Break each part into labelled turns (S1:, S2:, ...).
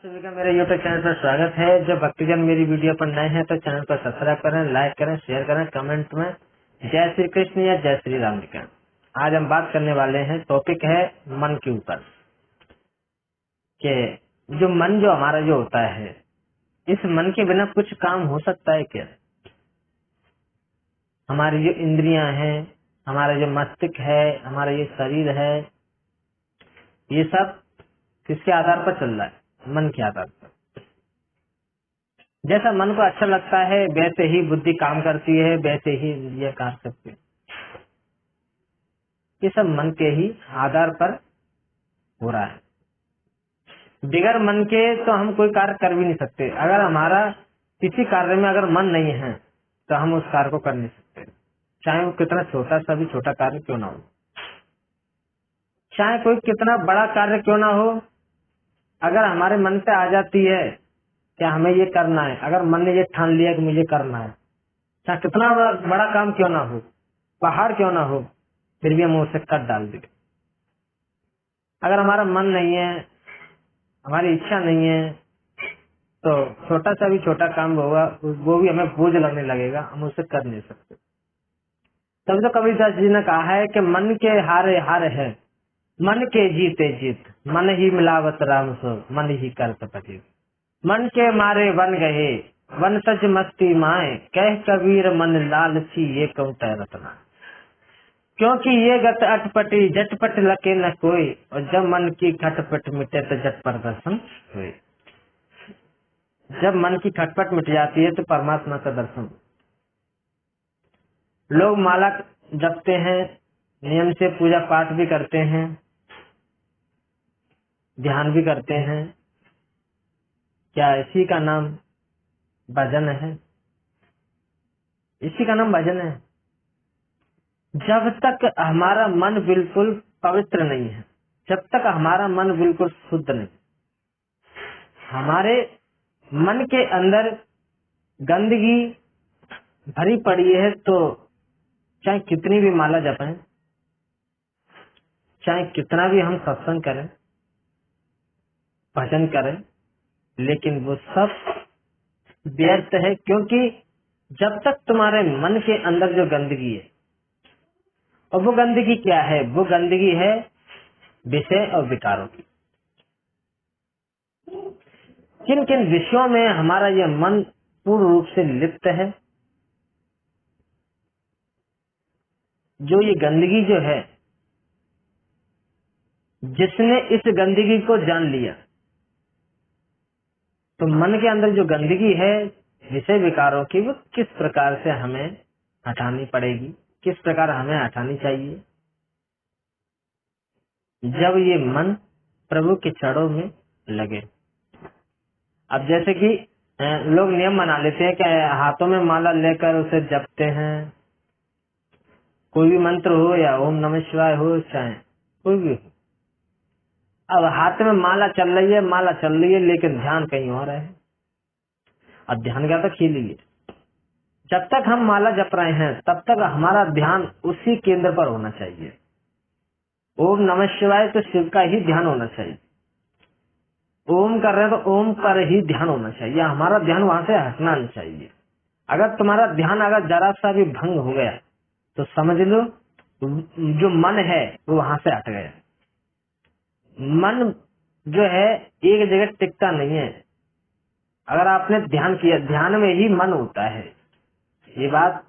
S1: सभी का मेरे यूट्यूब चैनल पर स्वागत है। जो भक्तजन मेरी वीडियो पर नए हैं तो चैनल को सब्सक्राइब करें, लाइक करें, शेयर करें, कमेंट में जय श्री कृष्ण या जय श्री राम लिखें। आज हम बात करने वाले हैं, टॉपिक है मन के ऊपर कि जो मन जो हमारा जो होता है, इस मन के बिना कुछ काम हो सकता है क्या? हमारी जो इंद्रियां हैं, हमारा जो मस्तिष्क है, हमारा ये शरीर है, ये सब किसके आधार पर चल रहा है? मन के आधार पर। जैसा मन को अच्छा लगता है वैसे ही बुद्धि काम करती है, वैसे ही इंद्रियां काम करती है। ये सब मन के ही आधार पर हो रहा है। बिगर मन के तो हम कोई कार्य कर भी नहीं सकते। अगर हमारा किसी कार्य में अगर मन नहीं है तो हम उस कार्य को कर नहीं सकते, चाहे वो कितना छोटा सा भी छोटा कार्य क्यों ना हो, चाहे कोई कितना बड़ा कार्य क्यों ना हो। अगर हमारे मन पे आ जाती है कि हमें ये करना है, अगर मन ने ये ठान लिया कि मुझे करना है, चाहे कितना बड़ा काम क्यों ना हो, पहाड़ क्यों ना हो, फिर भी हम उसे कर डाल देंगे। अगर हमारा मन नहीं है, हमारी इच्छा नहीं है, तो छोटा सा भी छोटा काम होगा वो भी हमें बोझ लगने लगेगा, हम उसे कर नहीं सकते। तब तो कबीरदास जी ने कहा है कि मन के हारे हार है, मन के जीते जीत, मन ही मिलावत राम सो, मन ही कर पति। मन के मारे बन गए वन सज मस्ती माए, कह कबीर मन लालची ये कहूँ रतना। क्योंकि ये गत अटपटी झटपट लके न कोई, और जब मन की खटपट मिटे तो झट प्रदर्शन हुए। जब मन की खटपट मिट जाती है तो परमात्मा का दर्शन। लोग माला जपते हैं, नियम से पूजा पाठ भी करते हैं, ध्यान भी करते हैं। क्या इसी का नाम भजन है? इसी का नाम भजन है। जब तक हमारा मन बिल्कुल पवित्र नहीं है, जब तक हमारा मन बिल्कुल शुद्ध नहीं, हमारे मन के अंदर गंदगी भरी पड़ी है, तो चाहे कितनी भी माला जपें, चाहे कितना भी हम सत्संग करें, भजन करें, लेकिन वो सब व्यर्थ है। क्योंकि जब तक तुम्हारे मन के अंदर जो गंदगी है, और वो गंदगी क्या है? वो गंदगी है विषय और विकारों की। किन किन विषयों में हमारा यह मन पूर्ण रूप से लिप्त है? जो ये गंदगी जो है, जिसने इस गंदगी को जान लिया, तो मन के अंदर जो गंदगी है विषय विकारों की, वो किस प्रकार से हमें हटानी पड़ेगी, किस प्रकार हमें हटानी चाहिए? जब ये मन प्रभु के चरणों में लगे। अब जैसे कि लोग नियम बना लेते हैं कि हाथों में माला लेकर उसे जपते हैं, कोई भी मंत्र हो या ओम नमः शिवाय हो, चाहे कोई भी हो। अब हाथ में माला चल रही है, माला चल रही है, लेकिन ध्यान कहीं और है। अब ध्यान क्या तक खीलिए। जब तक हम माला जप रहे हैं तब तक हमारा ध्यान उसी केंद्र पर होना चाहिए। ओम नमः शिवाय तो शिव का ही ध्यान होना चाहिए। ओम कर रहे हैं तो ओम पर ही ध्यान होना चाहिए, हमारा ध्यान वहां से हटना नहीं चाहिए। अगर तुम्हारा ध्यान अगर जरा सा भी भंग हो गया तो समझ लो जो मन है वो वहां से हट गया। मन जो है एक जगह टिकता नहीं है। अगर आपने ध्यान किया, ध्यान में ही मन होता है। ये बात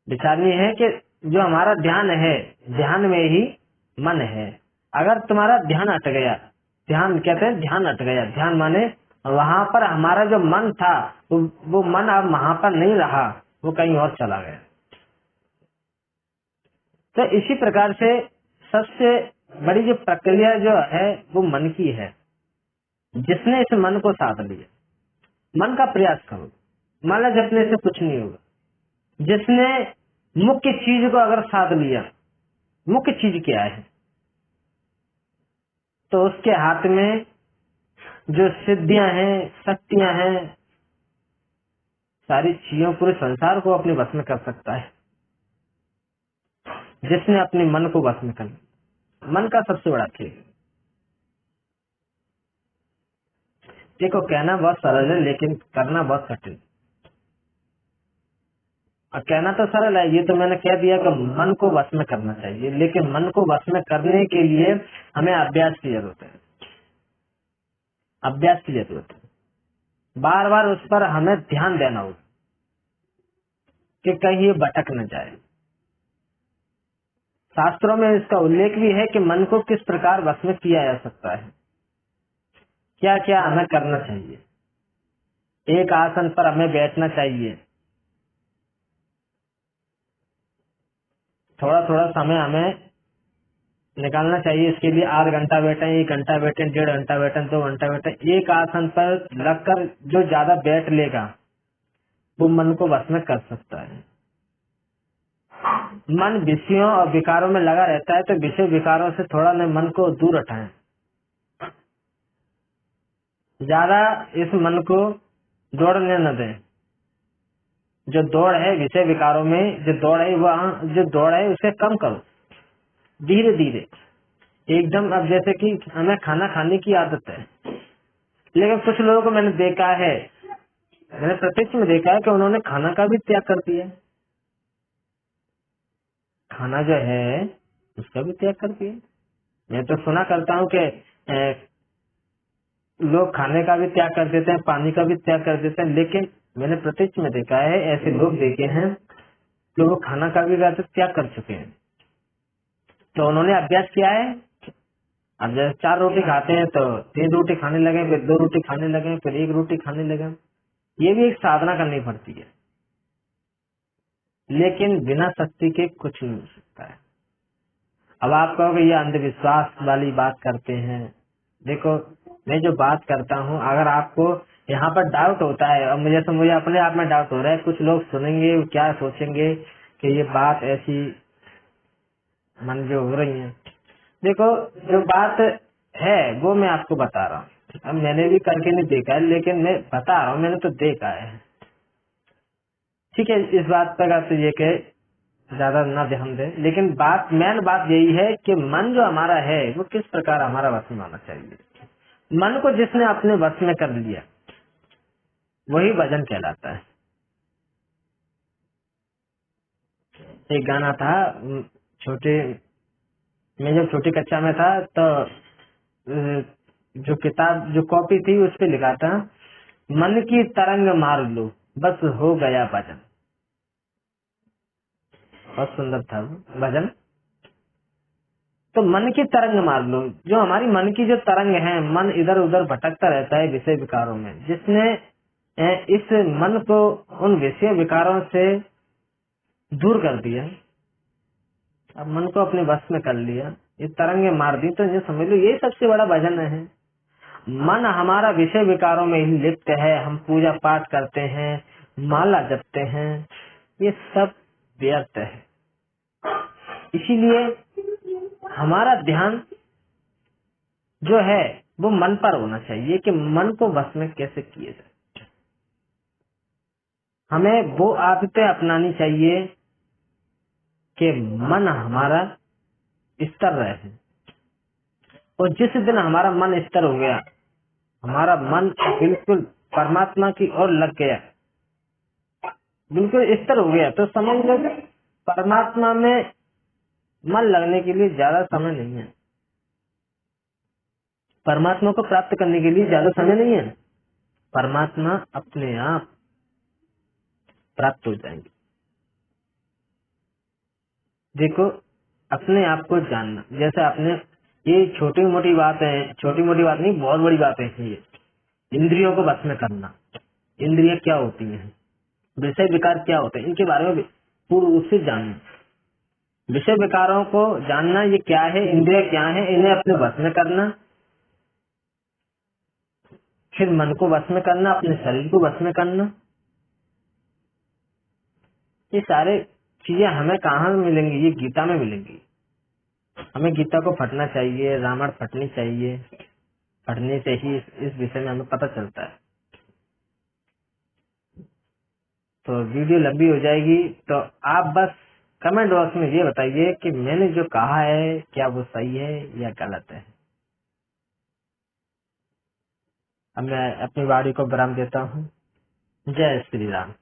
S1: विचारनी है कि जो हमारा ध्यान है, ध्यान में ही मन है। अगर तुम्हारा ध्यान हट गया, ध्यान कहते हैं ध्यान हट गया, ध्यान माने वहां पर हमारा जो मन था वो मन अब वहां पर नहीं रहा, वो कहीं और चला गया। तो इसी प्रकार से सबसे बड़ी जो प्रक्रिया जो है वो मन की है। जिसने इस मन को साध लिया, मन का प्रयास करो, माला जपने से कुछ नहीं होगा। जिसने मुख्य चीज को अगर साध लिया, मुख्य चीज क्या है, तो उसके हाथ में जो सिद्धियां हैं, शक्तियां हैं, सारी चीजों पूरे संसार को अपने वश में कर सकता है। जिसने अपने मन को वश में कर लिया, मन का सबसे बड़ा खेल। देखो कहना बहुत सरल है लेकिन करना बहुत कठिन। और कहना तो सरल है, ये तो मैंने कह दिया कि मन को वश में करना चाहिए, लेकिन मन को वश में करने के लिए हमें अभ्यास की जरूरत है। अभ्यास की जरूरत है, बार बार उस पर हमें ध्यान देना होगा कि कहीं ये भटक न जाए। शास्त्रों में इसका उल्लेख भी है कि मन को किस प्रकार वश में किया जा सकता है, क्या क्या हमें करना चाहिए। एक आसन पर हमें बैठना चाहिए, थोड़ा थोड़ा समय हमें निकालना चाहिए इसके लिए। आध घंटा बैठे, 1 घंटा बैठे, 1.5 घंटा बैठे, 2 घंटा बैठे, एक आसन पर लगकर जो ज्यादा बैठ लेगा वो मन को वश में कर सकता है। मन विषयों और विकारों में लगा रहता है, तो विषय विकारों से थोड़ा न मन को दूर हटाएं। ज्यादा इस मन को दौड़ने न दें। जो दौड़ है विषय विकारों में, जो दौड़ है वहाँ, जो दौड़ है उसे कम करो धीरे धीरे एकदम। अब जैसे कि हमें खाना खाने की आदत है, लेकिन कुछ लोगों को मैंने देखा है, मैंने प्रत्यक्ष में देखा है कि उन्होंने खाना का भी त्याग कर दिया। खाना जो है उसका भी त्याग कर दिया। मैं तो सुना करता हूँ कि लोग खाने का भी त्याग कर देते हैं, पानी का भी त्याग कर देते हैं, लेकिन मैंने प्रत्यक्ष में देखा है, ऐसे लोग देखे हैं कि वो खाना का भी त्याग कर चुके हैं। तो उन्होंने अभ्यास किया है। अब जैसे 4 रोटी खाते हैं तो 3 रोटी खाने लगे, फिर 2 रोटी खाने लगे, फिर 1 रोटी खाने लगे। ये भी एक साधना करनी पड़ती है, लेकिन बिना शक्ति के कुछ नहीं हो सकता है। अब आप कहोगे ये अंधविश्वास वाली बात करते हैं। देखो मैं जो बात करता हूँ, अगर आपको यहाँ पर डाउट होता है, और मुझे अपने आप में डाउट हो रहा है, कुछ लोग सुनेंगे क्या सोचेंगे कि ये बात ऐसी मन जो हो रही है। देखो जो बात है वो मैं आपको बता रहा हूँ। अब मैंने भी करके नहीं देखा है, लेकिन मैं बता रहा हूँ, मैंने तो देखा है। ठीक है, इस बात पर आप ये के ज्यादा ना ध्यान दें, लेकिन मेन बात यही है कि मन जो हमारा है वो किस प्रकार हमारा वश में आना चाहिए। मन को जिसने अपने वश में कर लिया वही भजन कहलाता है। एक गाना था, छोटे मैं जब छोटी कक्षा में था तो जो किताब जो कॉपी थी उस पे लिखा था, मन की तरंग मार लो बस हो गया भजन। बहुत सुंदर था वो भजन। तो मन की तरंग मार लो, जो हमारी मन की जो तरंग है, मन इधर उधर भटकता रहता है विषय विकारों में, जिसने इस मन को उन विषय विकारों से दूर कर दिया, अब मन को अपने वश में कर लिया, ये तरंगे मार दी, तो ये समझ लो ये सबसे बड़ा भजन है। मन हमारा विषय विकारों में ही लिप्त है, हम पूजा पाठ करते हैं, माला जपते हैं, ये सब व्यर्थ है। इसीलिए हमारा ध्यान जो है वो मन पर होना चाहिए कि मन को वश में कैसे किए जाए। हमें वो आदतें अपनानी चाहिए कि मन हमारा स्थिर रहे। और जिस दिन हमारा मन स्थिर हो गया, हमारा मन बिल्कुल परमात्मा की ओर लग गया, बिल्कुल स्थिर हो गया, तो समझ लो परमात्मा में मन लगने के लिए ज्यादा समय नहीं है। परमात्मा को प्राप्त करने के लिए ज्यादा समय नहीं है। परमात्मा अपने आप प्राप्त हो जाएंगे। देखो अपने आप को जानना, जैसे अपने ये छोटी मोटी बात है, छोटी मोटी बात नहीं, बहुत बड़ी बात है ये। इंद्रियों को वश में करना, इंद्रिय क्या होती हैं, विषय विकार क्या होते हैं, इनके बारे में पूर्ण रूप से जानना। विषय विकारों को जानना, ये क्या है, इंद्रिय क्या है, इन्हें अपने वश में करना, फिर मन को वश में करना, अपने शरीर को वश में करना। ये सारे चीजें हमें कहाँ मिलेंगी, ये गीता में मिलेंगी। हमें गीता को पढ़ना चाहिए, रामायण पढ़नी चाहिए, पढ़ने से ही इस विषय में हमें पता चलता है। तो वीडियो लंबी हो जाएगी, तो आप बस कमेंट बॉक्स में ये बताइए कि मैंने जो कहा है क्या वो सही है या गलत है। अब मैं अपनी वाणी को विराम देता हूँ। जय श्री राम।